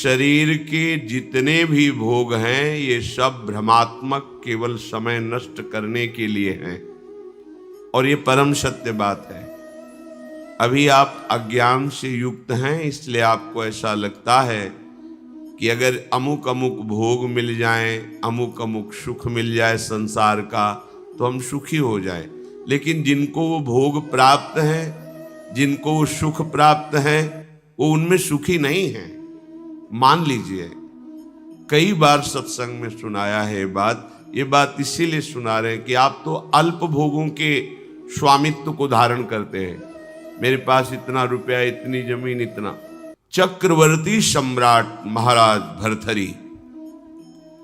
शरीर के जितने भी भोग हैं ये सब भ्रमात्मक, केवल समय नष्ट करने के लिए हैं। और ये परम सत्य बात है। अभी आप अज्ञान से युक्त हैं, इसलिए आपको ऐसा लगता है कि अगर अमुक अमुक भोग मिल जाएं, अमुक अमुक सुख मिल जाए संसार का, तो हम सुखी हो जाएं। लेकिन जिनको वो भोग प्राप्त है, जिनको वो सुख प्राप्त है, वो उनमें सुखी नहीं है। मान लीजिए, कई बार सत्संग में सुनाया है ये बात इसीलिए सुना रहे हैं कि आप तो अल्प भोगों के स्वामित्व को धारण करते हैं। मेरे पास इतना रुपया, इतनी जमीन, इतना। चक्रवर्ती सम्राट महाराज भर्तृहरि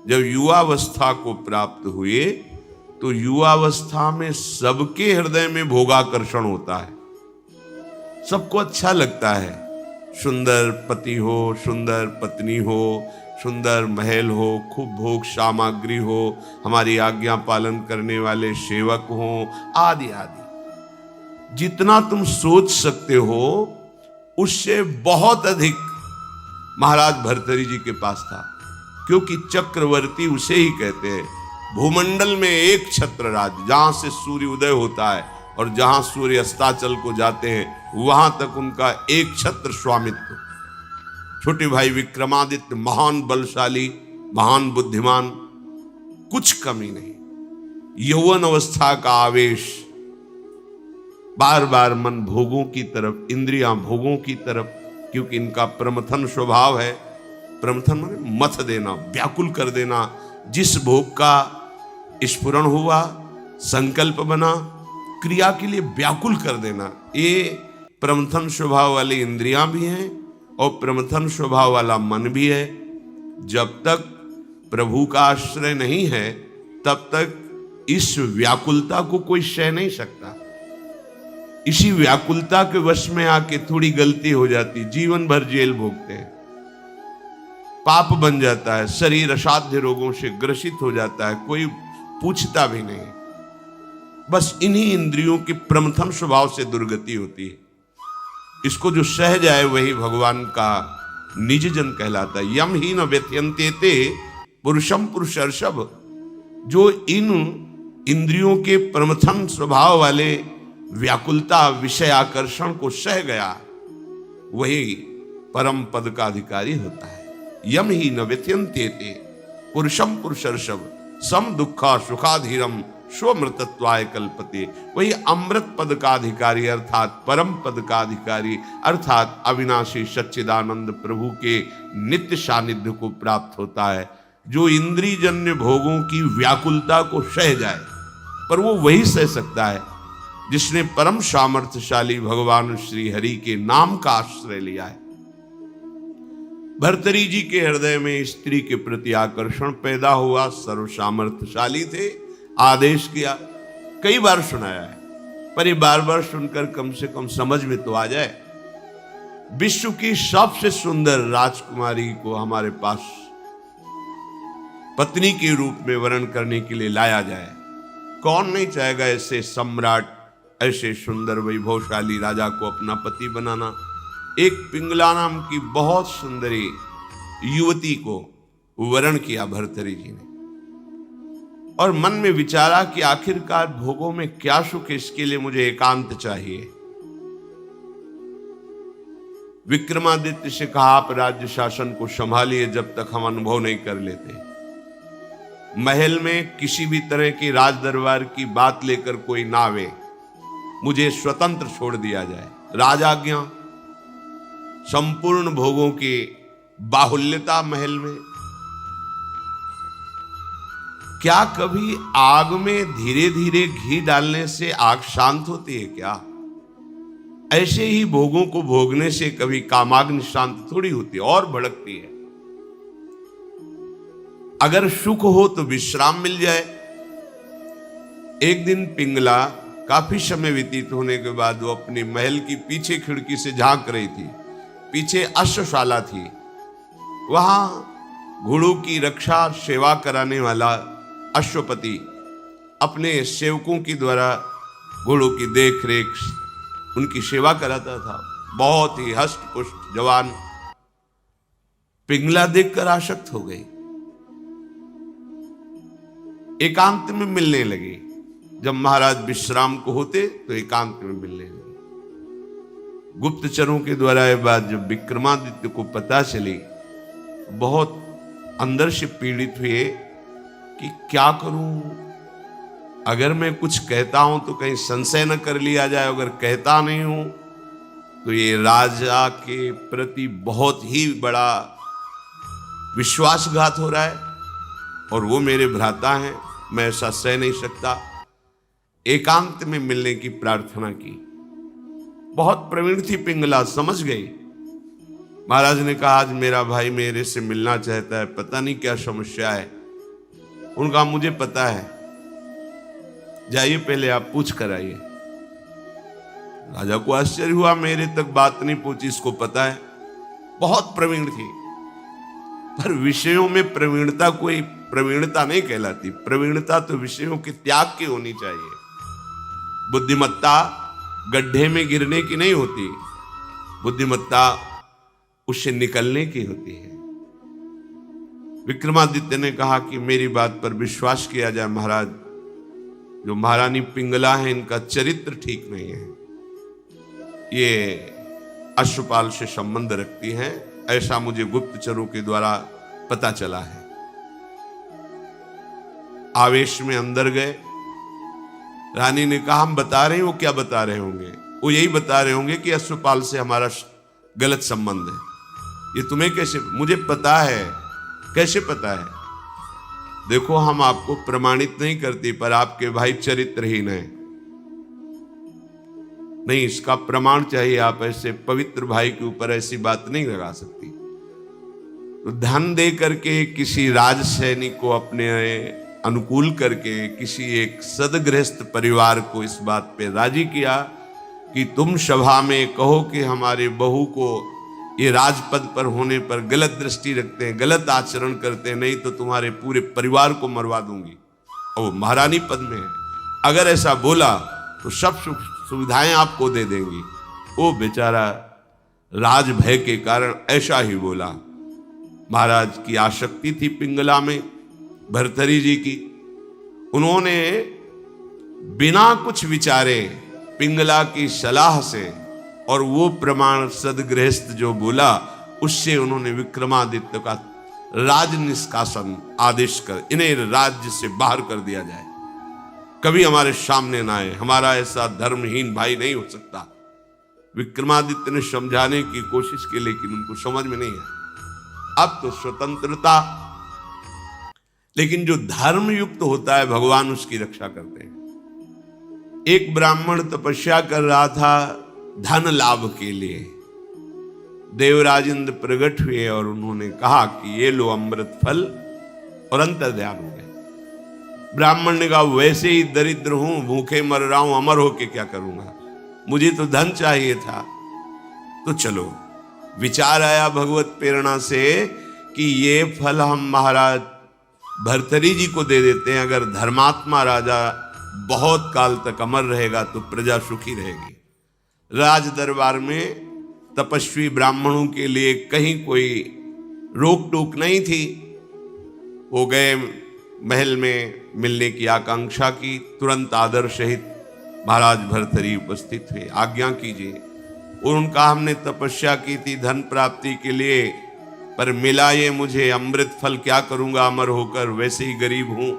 जब युवावस्था को प्राप्त हुए तो युवावस्था में सबके हृदय में भोगाकर्षण होता है। सबको अच्छा लगता है, सुंदर पति हो, सुंदर पत्नी हो, सुंदर महल हो, खूब भोग सामग्री हो, हमारी आज्ञा पालन करने वाले सेवक हो, आदि आदि। जितना तुम सोच सकते हो उससे बहुत अधिक महाराज भर्तृहरि जी के पास था। क्योंकि चक्रवर्ती उसे ही कहते हैं। भूमंडल में एक छत्र राज्य, जहां से सूर्य उदय होता है और जहां सूर्य अस्ताचल को जाते हैं, वहां तक उनका एक छत्र स्वामित्व। छोटे भाई विक्रमादित्य महान बलशाली, महान बुद्धिमान, कुछ कमी नहीं। यौवन अवस्था का आवेश, बार बार मन भोगों की तरफ, इंद्रियां भोगों की तरफ, क्योंकि इनका प्रमथन स्वभाव है। प्रमथन माने मथ देना, व्याकुल कर देना। जिस भोग का स्फुरण हुआ, संकल्प बना, क्रिया के लिए व्याकुल कर देना, ये प्रमथन स्वभाव वाली इंद्रियां भी हैं और प्रमथन स्वभाव वाला मन भी है। जब तक प्रभु का आश्रय नहीं है, तब तक इस व्याकुलता को कोई सह नहीं सकता। इसी व्याकुलता के वश में आके थोड़ी गलती हो जाती, जीवन भर जेल भोगते हैं, पाप बन जाता है, शरीर असाध्य रोगों से ग्रसित हो जाता है, कोई पूछता भी नहीं। बस इन्हीं इंद्रियों के प्रमथन स्वभाव से दुर्गति होती है। इसको जो सह जाए वही भगवान का निज जन कहलाता है। यम ही न व्यथयन्ते ते पुरुषम पुरुषर्षभ। जो इन इंद्रियों के प्रमथन स्वभाव वाले व्याकुलता, विषय आकर्षण को सह गया, वही परम पद का अधिकारी होता है। यम ही न व्यथयन्ते ते पुरुषम पुरुषर्षभ सम दुखा सुखाधीरम स्वमृतत्वाय कल्पते। वही अमृत पद का अधिकारी अर्थात परम पद का अधिकारी अर्थात अविनाशी सच्चिदानंद प्रभु के नित्य सानिध्य को प्राप्त होता है। जो इंद्रियजन्य भोगों की व्याकुलता को सह जाए, पर वो वही सह सकता है जिसने परम सामर्थ्यशाली भगवान श्री हरि के नाम का आश्रय लिया है। भर्तृहरि जी के हृदय में स्त्री के प्रति आकर्षण पैदा हुआ। सर्व सामर्थ्यशाली थे, आदेश किया, कई बार सुनाया है, पर ये बार बार सुनकर कम से कम समझ में तो आ जाए। विश्व की सबसे सुंदर राजकुमारी को हमारे पास पत्नी के रूप में वर्ण करने के लिए लाया जाए। कौन नहीं चाहेगा ऐसे सम्राट, ऐसे सुंदर वैभवशाली राजा को अपना पति बनाना। एक पिंगला नाम की बहुत सुंदरी युवती को वर्ण किया भर्तृहरि जी ने, और मन में विचारा कि आखिरकार भोगों में क्या सुख, इसके लिए मुझे एकांत चाहिए। विक्रमादित्य से कहा, आप राज्य शासन को संभालिए जब तक हम अनुभव नहीं कर लेते। महल में किसी भी तरह की राज दरबार की बात लेकर कोई ना आवे, मुझे स्वतंत्र छोड़ दिया जाए। राजाज्ञा, संपूर्ण भोगों की बाहुल्यता महल में। क्या कभी आग में धीरे धीरे घी डालने से आग शांत होती है क्या? ऐसे ही भोगों को भोगने से कभी कामाग्नि शांत थोड़ी होती है, और भड़कती है। अगर सुख हो तो विश्राम मिल जाए। एक दिन पिंगला काफी समय व्यतीत होने के बाद वो अपनी महल की पीछे खिड़की से झांक रही थी। पीछे अश्वशाला थी, वहां घोड़ों की रक्षा सेवा कराने वाला अश्वपति अपने सेवकों के द्वारा घोड़ों की देख रेख, उनकी सेवा कराता था। बहुत ही हष्ट पुष्ट जवान पिंगला देखकर आसक्त हो गई, एकांत में मिलने लगी। जब महाराज विश्राम को होते तो एकांत में मिलने लगे। गुप्तचरों के द्वारा यह बात जब विक्रमादित्य को पता चली, बहुत अंदर से पीड़ित हुए कि क्या करूं, अगर मैं कुछ कहता हूं तो कहीं संशय न कर लिया जाए, अगर कहता नहीं हूं तो ये राजा के प्रति बहुत ही बड़ा विश्वासघात हो रहा है और वो मेरे भ्राता हैं, मैं ऐसा सह नहीं सकता। एकांत में मिलने की प्रार्थना की। बहुत प्रवीण थी पिंगला, समझ गई। महाराज ने कहा आज मेरा भाई मेरे से मिलना चाहता है, पता नहीं क्या समस्या है। उनका मुझे पता है, जाइए पहले आप पूछ कर आइए। राजा को आश्चर्य हुआ, मेरे तक बात नहीं पहुंची, इसको पता है। बहुत प्रवीण थी, पर विषयों में प्रवीणता कोई प्रवीणता नहीं कहलाती। प्रवीणता तो विषयों के त्याग की होनी चाहिए। बुद्धिमत्ता गड्ढे में गिरने की नहीं होती, बुद्धिमत्ता उससे निकलने की होती है। विक्रमादित्य ने कहा कि मेरी बात पर विश्वास किया जाए महाराज, जो महारानी पिंगला है इनका चरित्र ठीक नहीं है, ये अश्वपाल से संबंध रखती हैं, ऐसा मुझे गुप्तचरों के द्वारा पता चला है। आवेश में अंदर गए। रानी ने कहा हम बता रहे हैं। वो क्या बता रहे होंगे? वो यही बता रहे होंगे कि अश्वपाल से हमारा गलत संबंध है। ये तुम्हें कैसे? मुझे पता है। कैसे पता है? देखो हम आपको प्रमाणित नहीं करती, पर आपके भाई चरित्रहीन है। नहीं, इसका प्रमाण चाहिए। आप ऐसे पवित्र भाई के ऊपर ऐसी बात नहीं लगा सकती। तो धन दे करके किसी राज सैनिक को अपने अनुकूल करके किसी एक सदगृहस्थ परिवार को इस बात पे राजी किया कि तुम सभा में कहो कि हमारे बहू को ये राजपद पर होने पर गलत दृष्टि रखते हैं, गलत आचरण करते हैं, नहीं तो तुम्हारे पूरे परिवार को मरवा दूंगी। और वो महारानी पद में है, अगर ऐसा बोला तो सब सुख सुविधाएं आपको दे देंगी। वो बेचारा राज भय के कारण ऐसा ही बोला। महाराज की आसक्ति थी पिंगला में, भर्तरी जी की। उन्होंने बिना कुछ विचारे पिंगला की सलाह से और वो प्रमाण सदगृहस्थ जो बोला उससे उन्होंने विक्रमादित्य का राज निष्कासन आदेश कर इन्हें राज्य से बाहर कर दिया जाए, कभी हमारे सामने ना आए, हमारा ऐसा धर्महीन भाई नहीं हो सकता। विक्रमादित्य ने समझाने की कोशिश की, लेकिन उनको समझ में नहीं आया। अब तो स्वतंत्रता, लेकिन जो धर्म युक्त होता है भगवान उसकी रक्षा करते हैं। एक ब्राह्मण तपस्या कर रहा था धन लाभ के लिए। देवराज इंद्र प्रकट हुए और उन्होंने कहा कि ये लो अमृत फल, और अंतर्ध्यान हो गए। ब्राह्मण ने कहा वैसे ही दरिद्र हूं, भूखे मर रहा हूं, अमर होके क्या करूंगा, मुझे तो धन चाहिए था। तो चलो विचार आया भगवत प्रेरणा से कि ये फल हम महाराज भर्तरी जी को दे देते हैं। अगर धर्मात्मा राजा बहुत काल तक अमर रहेगा तो प्रजा सुखी रहेगी। राज दरबार में तपस्वी ब्राह्मणों के लिए कहीं कोई रोक टोक नहीं थी। वो गए महल में, मिलने की आकांक्षा की। तुरंत आदर सहित महाराज भर्तरी उपस्थित हुए। आज्ञा कीजिए। और उनका हमने तपस्या की थी धन प्राप्ति के लिए, पर मिला ये मुझे अमृत फल, क्या करूंगा अमर होकर, वैसे ही गरीब हूं।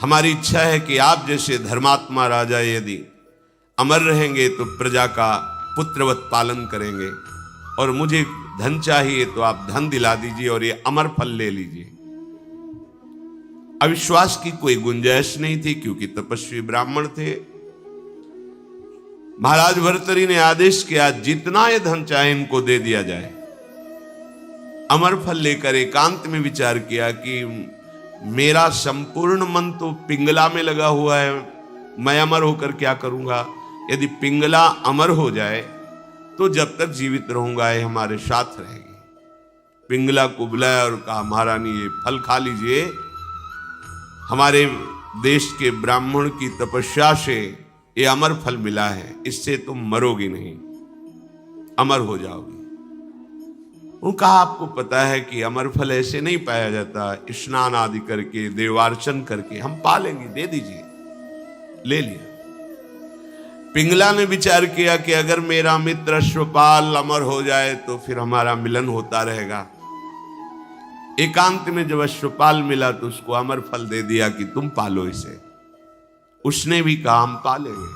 हमारी इच्छा है कि आप जैसे धर्मात्मा राजा यदि अमर रहेंगे तो प्रजा का पुत्रवत पालन करेंगे, और मुझे धन चाहिए तो आप धन दिला दीजिए और ये अमर फल ले लीजिए। अविश्वास की कोई गुंजाइश नहीं थी, क्योंकि तपस्वी ब्राह्मण थे। महाराज भर्तरी ने आदेश किया जितना ये धन चाहे इनको दे दिया जाए। अमर फल लेकर एकांत में विचार किया कि मेरा संपूर्ण मन तो पिंगला में लगा हुआ है, मैं अमर होकर क्या करूंगा। यदि पिंगला अमर हो जाए तो जब तक जीवित रहूंगा ये हमारे साथ रहेगी। पिंगला को बुलाया और कहा महारानी ये फल खा लीजिए, हमारे देश के ब्राह्मण की तपस्या से ये अमर फल मिला है, इससे तुम मरोगी नहीं, अमर हो जाओगी। उनका आपको पता है कि अमर फल ऐसे नहीं पाया जाता, स्नान आदि करके देवार्चन करके हम पा लेंगे, दे दीजिए। ले लिया। पिंगला ने विचार किया कि अगर मेरा मित्र अश्वपाल अमर हो जाए तो फिर हमारा मिलन होता रहेगा। एकांत में जब अश्वपाल मिला तो उसको अमर फल दे दिया कि तुम पालो इसे। उसने भी कहा हम पालेंगे,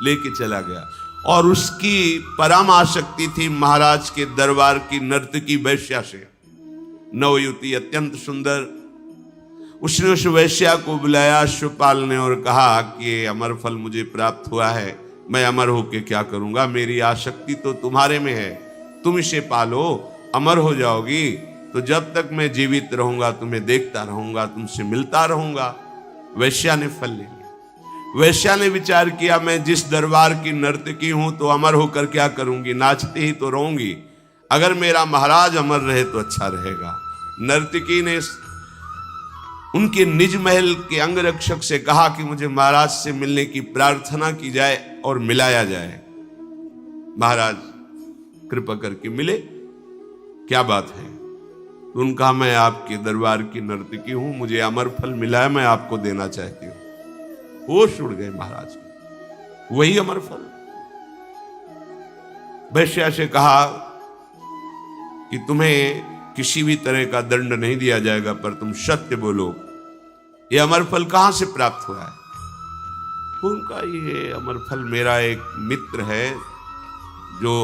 लेके चला गया। और उसकी परम आसक्ति थी महाराज के दरबार की नर्तकी वैश्या से। नवयुवती अत्यंत सुंदर। उसने उस वैश्या को बुलाया अश्वपाल ने और कहा कि अमर फल मुझे प्राप्त हुआ है, मैं अमर होके क्या करूंगा, मेरी आसक्ति तो तुम्हारे में है, तुम इसे पालो, अमर हो जाओगी तो जब तक मैं जीवित रहूंगा तुम्हें देखता रहूंगा, तुमसे मिलता रहूंगा। वैश्या ने फल ले लिया। वैश्या ने विचार किया मैं जिस दरबार की नर्तकी हूं तो अमर होकर क्या करूंगी, नाचती ही तो रहूंगी, अगर मेरा महाराज अमर रहे तो अच्छा रहेगा। नर्तकी ने उनके निज महल के अंगरक्षक से कहा कि मुझे महाराज से मिलने की प्रार्थना की जाए और मिलाया जाए। महाराज कृपा करके मिले, क्या बात है? तो उनका मैं आपके दरबार की नर्तकी हूं, मुझे अमर फल मिला है, मैं आपको देना चाहती हूं। होश उड़ गए महाराज के। वही अमर फल। वैश्या से कहा कि तुम्हें किसी भी तरह का दंड नहीं दिया जाएगा, पर तुम सत्य बोलो, ये अमर फल कहां से प्राप्त हुआ है? उनका ये अमर फल मेरा एक मित्र है जो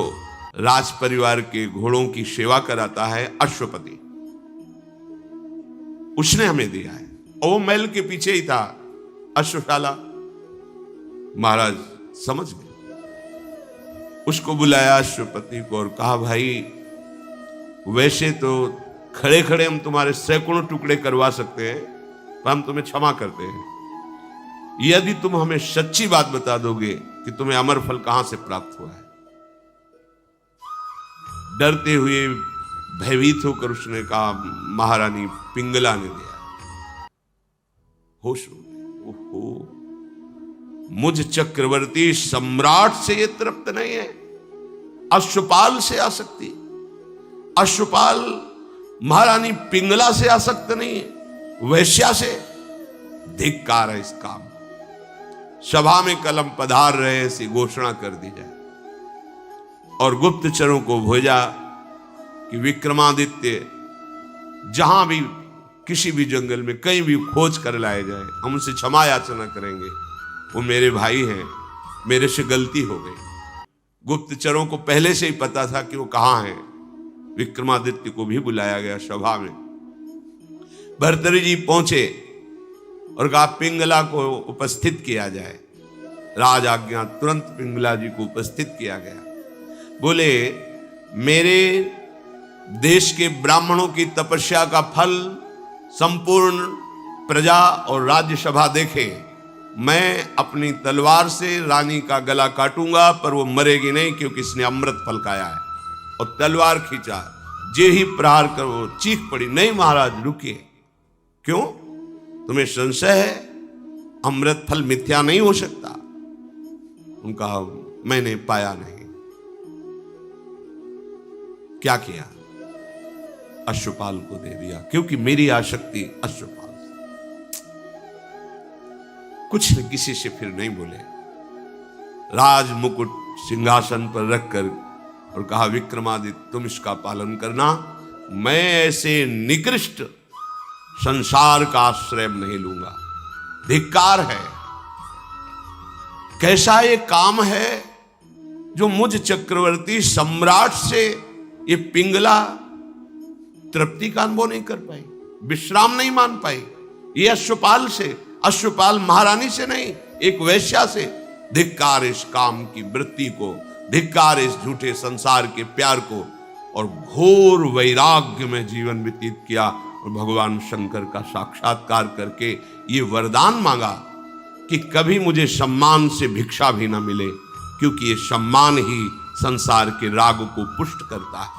राज परिवार के घोड़ों की सेवा कराता है, अश्वपति, उसने हमें दिया है। और वो महल के पीछे ही था अश्वशाला। महाराज समझ गए। उसको बुलाया अश्वपति को और कहा भाई वैसे तो खड़े खड़े हम तुम्हारे सैकड़ों टुकड़े करवा सकते हैं, पर हम तुम्हें क्षमा करते हैं यदि तुम हमें सच्ची बात बता दोगे कि तुम्हें अमर फल कहां से प्राप्त हुआ है। डरते हुए भयभीत होकर उसने कहा महारानी पिंगला ने दिया। होश हो गए। ओहो, मुझ चक्रवर्ती सम्राट से ये तृप्त नहीं है, अश्वपाल से आसक्ति, अश्वपाल महारानी पिंगला से आसक्त नहीं है, वैश्या से। धिक्कार है इस काम। सभा में कलम पधार रहे ऐसी घोषणा कर दी जाए और गुप्तचरों को भेजा कि विक्रमादित्य जहां भी किसी भी जंगल में कहीं भी खोज कर लाए जाए, हम उनसे क्षमा याचना करेंगे, वो मेरे भाई हैं, मेरे से गलती हो गई। गुप्तचरों को पहले से ही पता था कि वो कहां हैं। विक्रमादित्य को भी बुलाया गया सभा में। भर्तृहरि जी पहुंचे और कहा पिंगला को उपस्थित किया जाए। राज आज्ञा, तुरंत पिंगला जी को उपस्थित किया गया। बोले मेरे देश के ब्राह्मणों की तपस्या का फल संपूर्ण प्रजा और राज्यसभा देखे। मैं अपनी तलवार से रानी का गला काटूंगा, पर वो मरेगी नहीं क्योंकि इसने अमृत फल खाया है। और तलवार खींचा, जे ही प्रहार कर वो चीख पड़ी, नहीं महाराज रुकिए, क्यों? तुम्हें संशय है? अमृत फल मिथ्या नहीं हो सकता। उनका मैंने पाया नहीं। क्या किया? अश्वपाल को दे दिया, क्योंकि मेरी आसक्ति अश्वपाल से। कुछ किसी से फिर नहीं बोले। राज मुकुट सिंहासन पर रखकर और कहा विक्रमादित्य तुम इसका पालन करना, मैं ऐसे निकृष्ट संसार का आश्रय नहीं लूंगा। धिक्कार है। कैसा ये काम है जो मुझ चक्रवर्ती सम्राट से ये पिंगला तृप्ति का अनुभव नहीं कर पाई, विश्राम नहीं मान पाई। ये अश्वपाल से, अश्वपाल महारानी से नहीं, एक वैश्या से। धिक्कार इस काम की वृत्ति को, धिक्कार इस झूठे संसार के प्यार को। और घोर वैराग्य में जीवन व्यतीत किया और भगवान शंकर का साक्षात्कार करके ये वरदान मांगा कि कभी मुझे सम्मान से भिक्षा भी ना मिले, क्योंकि ये सम्मान ही संसार के राग को पुष्ट करता है।